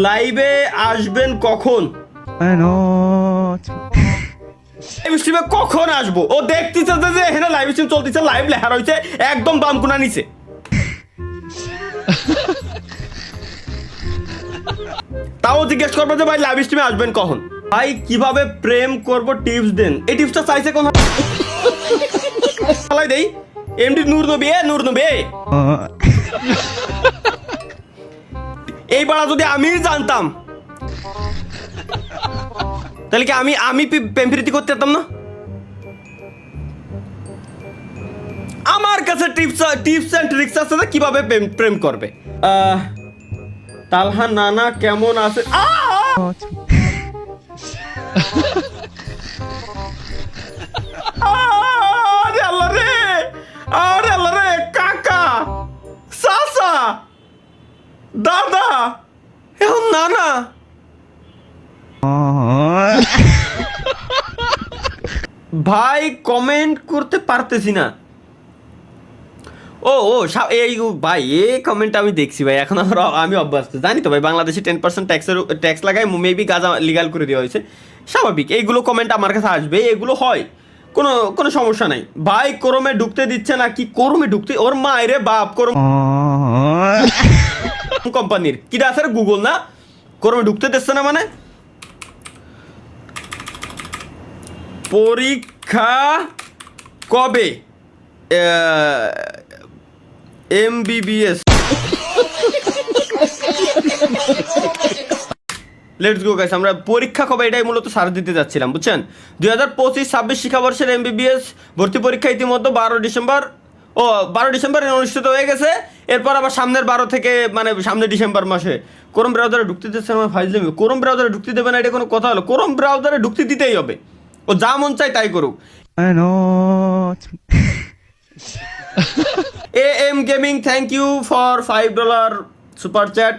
লাইভে আসবেন কখন? লাইভ স্ট্রিমে কখন আসবো? ও দেখতেছে যে এখানে লাইভ স্ট্রিম চলতেছে, লাইভ লেখা রয়েছে একদম বাম কোণা নিচে। তাও জিজ্ঞেস করবো যে ভাই লাইভ স্ট্রিমে আসবেন কখন? ভাই কিভাবে প্রেম করব টিপস দেন। এই টিপসটা চাইছে কোন চালাই দেই এমডি নূর নবী। নূর নবী এই বাড়া যদি আমি জানতাম তাহলে কি আমি প্রেম প্রীতি করতে পারতাম না? আমার কাছে টিপস এন্ড ট্রিক্স আছে যে কিভাবে প্রেম করবে। তালহা নানা কেমন আছে? আরে আল্লাহ রে, আরে আল্লাহ রে, কাকা চাচা দাদা এখন নানা। ভাই কমেন্ট করতে পারতেছি না। ও এই ভাই এই কমেন্ট আমি দেখছি ভাই, এখন আমি অভ্যস্ত জানি তো ভাই, বাংলাদেশে 10% ট্যাক্স লাগায় মেবি গাঁজা লিগাল করে দেওয়া হয়েছে, স্বাভাবিক এইগুলো কমেন্ট আমার কাছে আসবে, এগুলো হয়, কোনো সমস্যা নাই ভাই। করমে ঢুকতে দিচ্ছে না কি? করমে ঢুকতে ওর মায়েরে বাপ করম কোম্পানির কিটা আছে গুগল না, করমে ঢুকতে দিচ্ছে না মানে? পরীক্ষা কবে? MBBS লেটস গো গাইস, আমরা পরীক্ষা কবে এটাই মূলত সার দিতে যাচ্ছিলাম বুঝছেন। 2025-26 শিক্ষাবর্ষের MBBS ভর্তি পরীক্ষা ইতিমধ্যে 12 ডিসেম্বর অনুষ্ঠিত হয়ে গেছে। এরপর আবার সামনের 12 থেকে মানে সামনের ডিসেম্বর মাসে ক্রোম ব্রাউজারে ঢুকতে দিচ্ছে আমার ফাইজলামি। ক্রোম ব্রাউজারে ঢুকতে দেবে না এটা কোনো কথা হলো? ক্রোম ব্রাউজারে ঢুকতে দিতেই হবে, ও যা মন চায় তাই করুক। AM Gaming, thank you for $5 super chat.